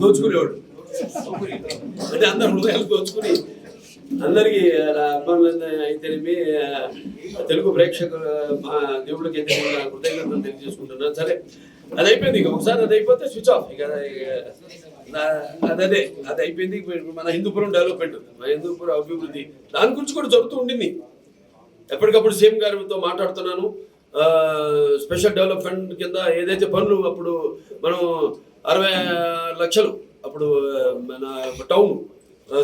దోచుకునేవాడు. అంటే అందరు హృదయాలు దోచుకుని అందరికీ అభిమానులు అయితేనేమి తెలుగు ప్రేక్షకుల మా దేవుడికి అయితే కృతజ్ఞతలు తెలియజేసుకుంటున్నాను. సరే అది అయిపోయింది, ఇక ఒకసారి అది అయిపోతే స్విచ్ ఆఫ్. ఇక అది అయిపోయింది. మన హిందూపురం డెవలప్మెంట్, మన హిందూపురం అభివృద్ధి దాని గురించి కూడా జరుగుతూ ఉండింది. ఎప్పటికప్పుడు సీఎం గారితో మాట్లాడుతున్నాను. స్పెషల్ డెవలప్మెంట్ కింద ఏదైతే పనులు అప్పుడు మనం 60 లక్షలు అప్పుడు మన టౌన్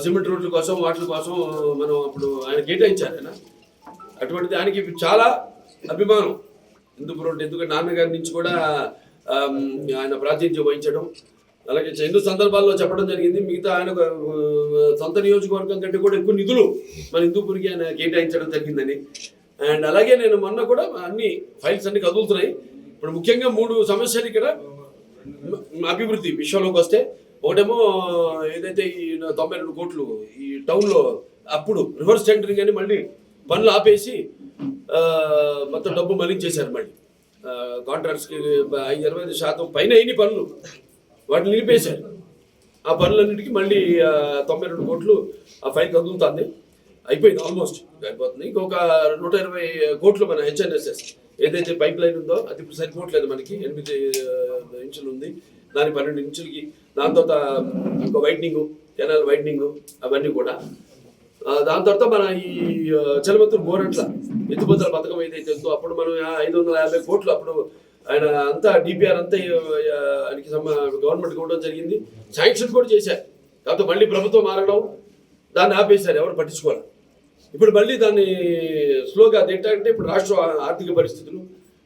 సిమెంట్ రోడ్ల కోసం వాటి కోసం మనం అప్పుడు ఆయన కేటాయించారు. ఆయన అటువంటి దానికి చాలా అభిమానం హిందూపురం. ఎందుకంటే నాన్నగారి నుంచి కూడా ఆయన ప్రాతినిధ్యం వహించడం, అలాగే ఎన్నో సందర్భాల్లో చెప్పడం జరిగింది. మిగతా ఆయన సొంత నియోజకవర్గం కంటే కూడా ఎక్కువ నిధులు మన హిందూపురికి ఆయన కేటాయించడం జరిగిందని. అండ్ అలాగే నేను మొన్న కూడా అన్ని ఫైల్స్ అన్ని కదులుతున్నాయి. ఇప్పుడు ముఖ్యంగా 3 సమస్యలు ఇక్కడ అభివృద్ధి విషయంలోకి వస్తే, ఒకటేమో ఏదైతే ఈ 92 కోట్లు ఈ టౌన్లో అప్పుడు రివర్స్ టెండరింగ్ అని మళ్ళీ పనులు ఆపేసి మొత్తం డబ్బు మళ్లించేశారు. మళ్ళీ కాంట్రాక్టర్స్కి 25% పైన అయిన పనులు వాటిని నిలిపేశారు. ఆ పనులన్నిటికీ మళ్ళీ 92 కోట్లు ఆ ఫైల్ కదులుతుంది. అయిపోయింది, ఆల్మోస్ట్ అయిపోతుంది. ఇంకొక 120 కోట్లు మన హెచ్ఎన్ఎస్ఎస్ ఏదైతే పైప్ లైన్ ఉందో అది ఇప్పుడు సరిపోవట్లేదు. మనకి 8 ఇంచులు ఉంది, దాని 12 ఇంచులకి. దాని తర్వాత ఇంకో వైడ్నింగ్, కెనాల్ వైడ్నింగ్, అవన్నీ కూడా. దాని తర్వాత మన ఈ చలమత్తూరు బోరట్ల ఎత్తిపోతల పథకం ఏదైతే ఉందో అప్పుడు మనం 550 కోట్లు అప్పుడు ఆయన అంతా డిపిఆర్ అంతా ఆయనకి గవర్నమెంట్ ఇవ్వడం జరిగింది. శాంక్షన్ కూడా చేశారు. కాకపోతే మళ్ళీ ప్రభుత్వం మారడం, దాన్ని ఆపేశారు, ఎవరు పట్టించుకోవాలి. ఇప్పుడు మళ్ళీ దాన్ని స్లోగా తింటే ఇప్పుడు రాష్ట్ర ఆర్థిక పరిస్థితులు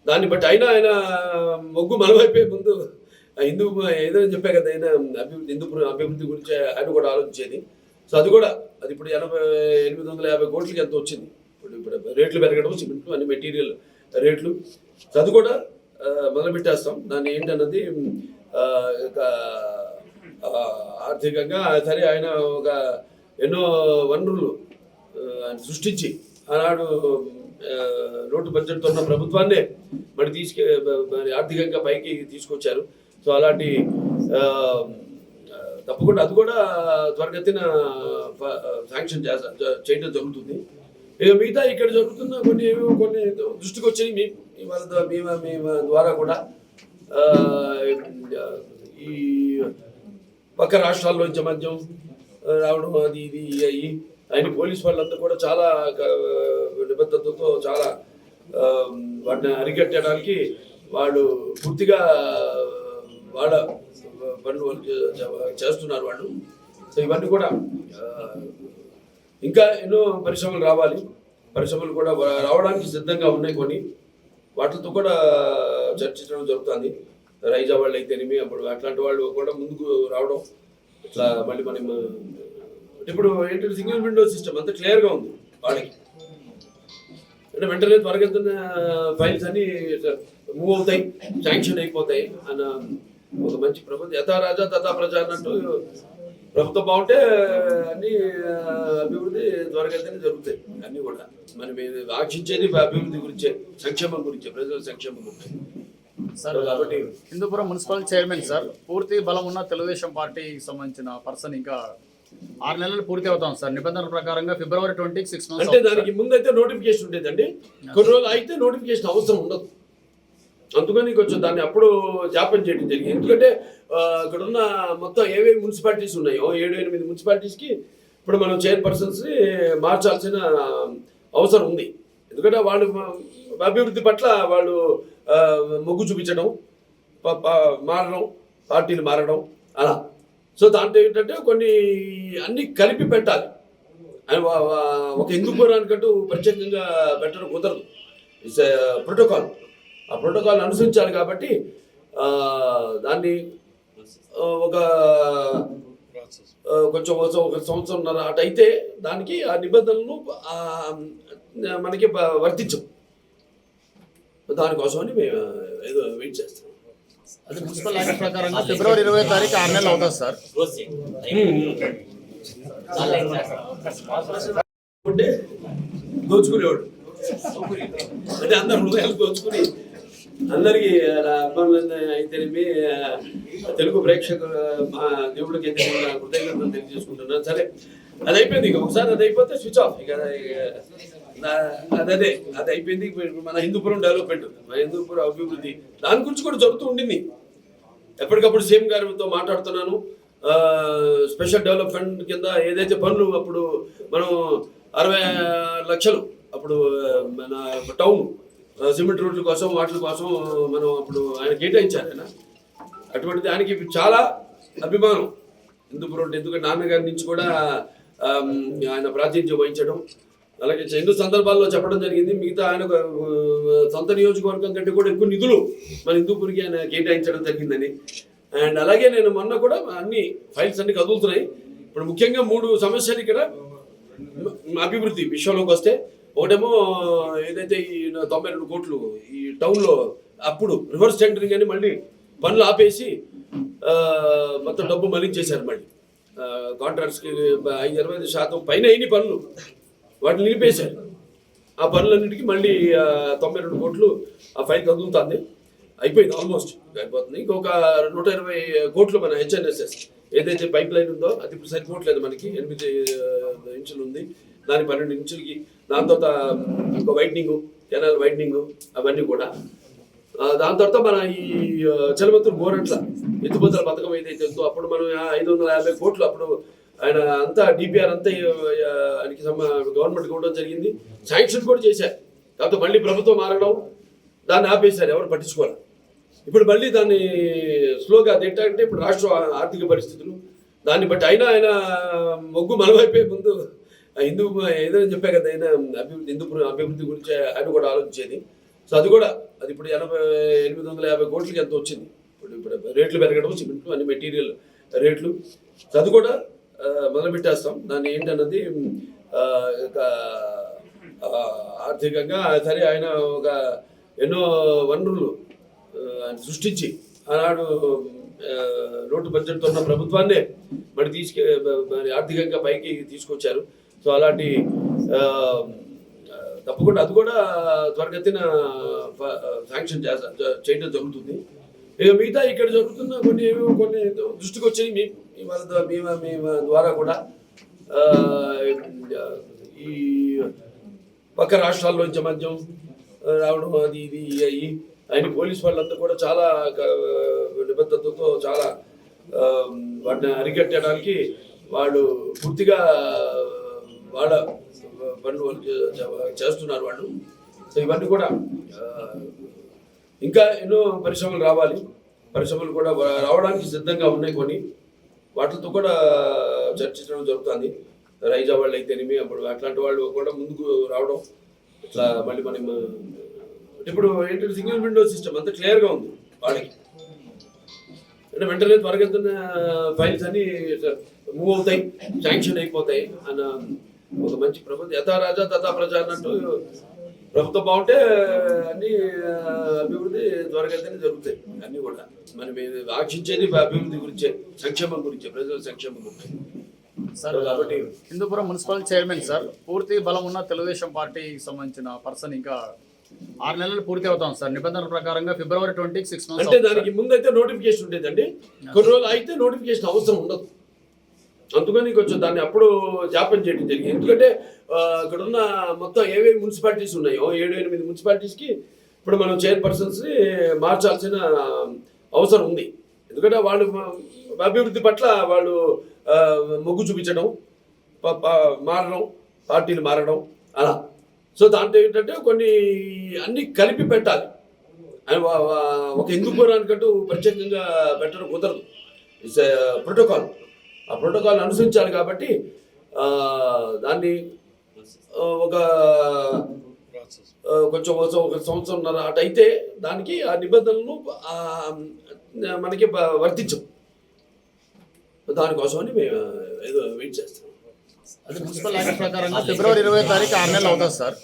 దాన్ని బట్టి అయినా ఆయన మొగ్గు మనమైపోయే ముందు హిందూ ఏదైనా చెప్పా కదా, ఆయన హిందూపురం అభివృద్ధి గురించి ఆయన కూడా ఆలోచించేది. సో అది కూడా అది ఇప్పుడు 850 కోట్లకి ఎంత వచ్చింది. ఇప్పుడు రేట్లు పెరగడం, సిమెంట్ అన్ని మెటీరియల్ రేట్లు, సో అది కూడా మొదలుపెట్టేస్తాం. దాన్ని ఏంటన్నది ఆర్థికంగా సరే ఆయన ఒక ఎన్నో వనరులు సృష్టించి ఆనాడు నోటు బడ్జెట్తో ఉన్న ప్రభుత్వాన్నే మరి ఆర్థికంగా పైకి తీసుకొచ్చారు. సో అలాంటి తప్పకుండా అది కూడా త్వరగతిన శాంక్షన్ చేయడం జరుగుతుంది. ఇక మిగతా ఇక్కడ జరుగుతున్న కొన్ని దృష్టికి వచ్చాయి మీ ద్వారా కూడా. ఈ పక్క రాష్ట్రాల్లో నుంచి మద్యం రావడం అది ఇది అయ్యి ఆయన పోలీస్ వాళ్ళంతా కూడా చాలా నిబద్ధతతో చాలా వాటిని అరికట్టడానికి వాళ్ళు పూర్తిగా వాళ్ళ పనులు చేస్తున్నారు వాళ్ళు. సో ఇవన్నీ కూడా ఇంకా ఎన్నో పరిశ్రమలు రావాలి. పరిశ్రమలు కూడా రావడానికి సిద్ధంగా ఉన్నాయి. కొన్ని వాటితో కూడా చర్చించడం జరుగుతుంది. రైజా వాళ్ళు అయితేనేమి అప్పుడు అట్లాంటి వాళ్ళు కూడా ముందుకు రావడం. ఇట్లా మళ్ళీ మనం ఇప్పుడు ఏంటంటే సింగిల్ విండో సిస్టమ్ అంతా క్లియర్గా ఉంది వాళ్ళకి. అంటే వెంటనే త్వరగా ఫైల్స్ అన్ని మూవ్ అవుతాయి, శాంక్షన్ అయిపోతాయి అన్న ఒక మంచి ప్రభుత్వం. యథా రాజా తథా ప్రజ అన్నట్టు ప్రభుత్వం బాగుంటే అన్ని అభివృద్ధి త్వరగతిని జరుగుతాయి. అన్ని కూడా మనం ఆశించేది అభివృద్ధి గురించే, సంక్షేమం గురించే, ప్రజల సంక్షేమం గురించి. సార్ కాబట్టి హిందూపురం మున్సిపల్ చైర్మన్ సార్ పూర్తి బలం ఉన్న తెలుగుదేశం పార్టీకి సంబంధించిన పర్సన్ ఇంకా 6 నెలలు పూర్తి అవుతాం సార్. నిబంధనల ప్రకారంగా ఫిబ్రవరి 20కి 6 months. అంటే దానికి ముందైతే నోటిఫికేషన్ ఉండేదండి. కొన్ని రోజులు అయితే నోటిఫికేషన్ అవసరం ఉండదు. అందుకని కొంచెం దాన్ని అప్పుడు జాప్యం చేయడం జరిగింది. ఎందుకంటే ఇక్కడ ఉన్న మొత్తం ఏవేవి మున్సిపాలిటీస్ ఉన్నాయో 7-8 మున్సిపాలిటీస్కి ఇప్పుడు మనం చైర్పర్సన్స్ని మార్చాల్సిన అవసరం ఉంది. ఎందుకంటే వాళ్ళు అభివృద్ధి పట్ల వాళ్ళు మొగ్గు చూపించడం, మారడం, పార్టీలు మారడం అలా. సో దాంట్లో ఏంటంటే కొన్ని అన్ని కలిపి పెట్టాలి. ఒక హిందూపురానికంటూ ప్రత్యేకంగా పెట్టడం కుదరదు. It's protocol. ఆ ప్రోటోకాల్ అనుసరించాలి. కాబట్టి దాన్ని ఒక కొంచెం ఒక సంవత్సరంన్నర అటైతే దానికి ఆ నిబంధనలు మనకి వర్తించవు. దానికోసమని మేము ఏదో వెయిట్ చేస్తాం. అది మున్సిపల్ యాక్ట్ ప్రకారంగా ఫిబ్రవరి 20వ తారీఖు 6 నెలలు అవుతుంది సార్. దోచుకునేవాడు. అంటే అందరు హృదయాలు దోచుకుని అందరికీ అభిమానులు అయితేనేమి తెలుగు ప్రేక్షకుల మా దేవుడికి అయితే నేను కృతజ్ఞతలు తెలియజేసుకుంటున్నాను. సరే అది అయిపోయింది, ఇక ఒకసారి అది అయిపోతే స్విచ్ ఆఫ్. ఇక అది అయిపోయింది. ఇప్పుడు మన హిందూపురం డెవలప్మెంట్, మన హిందూపురం అభివృద్ధి దాని గురించి కూడా జరుగుతూ ఉండింది. ఎప్పటికప్పుడు సీఎం గారితో మాట్లాడుతున్నాను. స్పెషల్ డెవలప్మెంట్ కింద ఏదైతే పనులు అప్పుడు మనం 60 లక్షలు అప్పుడు మన టౌన్ సిమెంట్ రోడ్ల కోసం వాటి కోసం మనం అప్పుడు ఆయన కేటాయించారు. ఆయన అటువంటి దానికి చాలా అభిమానం హిందూపురం, ఎందుకంటే నాన్నగారి నుంచి కూడా ఆయన ప్రాతినిధ్యం వహించడం, అలాగే ఎన్నో సందర్భాల్లో చెప్పడం జరిగింది. మిగతా ఆయన సొంత నియోజకవర్గం కంటే కూడా ఎక్కువ నిధులు మన హిందూపూర్కి ఆయన కేటాయించడం జరిగిందని. అండ్ అలాగే నేను మొన్న కూడా అన్ని ఫైల్స్ అన్ని కదులుతున్నాయి. ఇప్పుడు ముఖ్యంగా 3 సమస్యలు ఇక్కడ అభివృద్ధి విషయంలోకి వస్తే, ఒకటేమో ఏదైతే ఈ 92 కోట్లు ఈ టౌన్లో అప్పుడు రివర్స్ టెండరింగ్ అని మళ్ళీ పనులు ఆపేసి మొత్తం డబ్బు మళ్ళించేశారు. మళ్ళీ కాంట్రాక్ట్స్కి 25% పైన అయిన పనులు వాటిని నిలిపేశారు. ఆ పనులన్నిటికీ మళ్ళీ 92 కోట్లు ఆ ఫైల్ కదులుతుంది. అయిపోయింది, ఆల్మోస్ట్ అయిపోతుంది. ఇంకొక 120 కోట్లు మన హెచ్ఎన్ఎస్ఎస్ ఏదైతే పైప్ లైన్ ఉందో అది ఇప్పుడు సరిపోవట్లేదు. మనకి 8 ఇంచులు ఉంది, దాని 12 ఇంచులకి. దాని తర్వాత ఇంకో వైడ్నింగ్, కెనాల్ వైడ్నింగ్, అవన్నీ కూడా. దాని తర్వాత మన ఈ చలమత్తూరు గోరంట్ల ఎత్తిపోతల పథకం ఏదైతే ఉందో అప్పుడు మనం 550 కోట్లు అప్పుడు ఆయన అంతా డిపిఆర్ అంతా ఆయనకి గవర్నమెంట్ ఇవ్వడం జరిగింది. శాంక్షన్ కూడా చేశారు. కాకపోతే మళ్ళీ ప్రభుత్వం మారడం, దాన్ని ఆపేశారు, ఎవరు పట్టించుకోవాలి. ఇప్పుడు మళ్ళీ దాన్ని స్లోగా అదేంటంటే ఇప్పుడు రాష్ట్ర ఆర్థిక పరిస్థితులు దాన్ని బట్టి అయినా ఆయన మొగ్గు మనమైపోయే ముందు హిందూ ఏదైనా చెప్పా కదా, ఆయన అభివృద్ధి హిందూపురం అభివృద్ధి గురించి ఆయన కూడా ఆలోచించేది. సో అది కూడా అది ఇప్పుడు 850 కోట్లకి ఎంత వచ్చింది. ఇప్పుడు రేట్లు పెరగడం, సిమెంట్ అన్ని మెటీరియల్ రేట్లు, సో అది కూడా మొదలుపెట్టేస్తాం. దాన్ని ఏంటన్నది ఆర్థికంగా సరే ఆయన ఒక ఎన్నో వనరులు సృష్టించి ఆనాడు లోటు బడ్జెట్తో ఉన్న ప్రభుత్వాన్నే మరి ఆర్థికంగా పైకి తీసుకొచ్చారు. సో అలాంటి తప్పకుండా అది కూడా త్వరగతిన శాంక్షన్ చేయడం జరుగుతుంది. ఇక మిగతా ఇక్కడ జరుగుతున్న కొన్ని దృష్టికి వచ్చాయి మీ ద్వారా కూడా. ఈ పక్క రాష్ట్రాల్లో నుంచి మద్యం రావడం అది ఇది అయ్యి ఆయన పోలీస్ వాళ్ళంతా కూడా చాలా నిబద్ధతతో చాలా వాటిని అరికట్టడానికి వాళ్ళు పూర్తిగా వాళ్ళ పనులు చేస్తున్నారు వాళ్ళు. సో ఇవన్నీ కూడా ఇంకా ఎన్నో పరిశ్రమలు రావాలి, పరిశ్రమలు కూడా రావడానికి సిద్ధంగా ఉన్నాయి. కొన్ని వాటితో కూడా చర్చించడం జరుగుతుంది. రైజా వాళ్ళు అయితేనేమి అప్పుడు అట్లాంటి వాళ్ళు కూడా ముందుకు రావడం. ఇట్లా మళ్ళీ మనం ఇప్పుడు ఏంటంటే సింగిల్ విండో సిస్టమ్ అంతా క్లియర్గా ఉంది వాళ్ళకి. అంటే వెంటనే త్వరగా ఫైల్స్ అన్ని మూవ్ అవుతాయి, శాంక్షన్ అయిపోతాయి అన్న ఒక మంచి ప్రభుత్వం. యథా రాజా తథా ప్రజా అన్నట్టు ప్రభుత్వం బాగుంటే అన్ని అభివృద్ధి త్వరగతిని జరుగుతాయి. అన్నీ కూడా మనం ఆశించేది అభివృద్ధి గురించే, సంక్షేమం గురించే, ప్రజల సంక్షేమం గురించి. సార్ కాబట్టి హిందూపురం మున్సిపల్ చైర్మన్ సార్ పూర్తి బలం ఉన్న తెలుగుదేశం పార్టీకి సంబంధించిన పర్సన్ ఇంకా 6 నెలలు పూర్తి అవుతాం సార్. నిబంధనల ప్రకారంగా ఫిబ్రవరి 20 6 months. అంటే దానికి ముందైతే నోటిఫికేషన్ ఉండేదండి. కొన్ని రోజులు అయితే నోటిఫికేషన్ అవసరం ఉండదు. అందుకని కొంచెం దాన్ని అప్పుడు జాప్యం చేయడం జరిగింది. ఎందుకంటే ఇక్కడ ఉన్న మొత్తం ఏవేవి మున్సిపాలిటీస్ ఉన్నాయో 7-8 మున్సిపాలిటీస్కి ఇప్పుడు మనం చైర్పర్సన్స్ని మార్చాల్సిన అవసరం ఉంది. ఎందుకంటే వాళ్ళు అభివృద్ధి పట్ల వాళ్ళు మొగ్గు చూపించడం, మారడం, పార్టీలు మారడం అలా. సో దాంట్లో ఏంటంటే కొన్ని అన్ని కలిపి పెట్టాలి. ఒక హిందూపురానికంటూ ప్రత్యేకంగా పెట్టడం కుదరదు. It's protocol. ఆ ప్రోటోకాల్ అనుసరించాలి. కాబట్టి దాన్ని ఒక కొంచెం ఒక సంవత్సరంన్నర అటైతే దానికి ఆ నిబంధనలు మనకి వర్తించవు. దానికోసమని మేము ఏదో వెయిట్ చేస్తాం. అది మున్సిపల్ యాక్ట్ ప్రకారంగా ఫిబ్రవరి 20వ తారీఖు 6 నెలలు అవుతుంది సార్.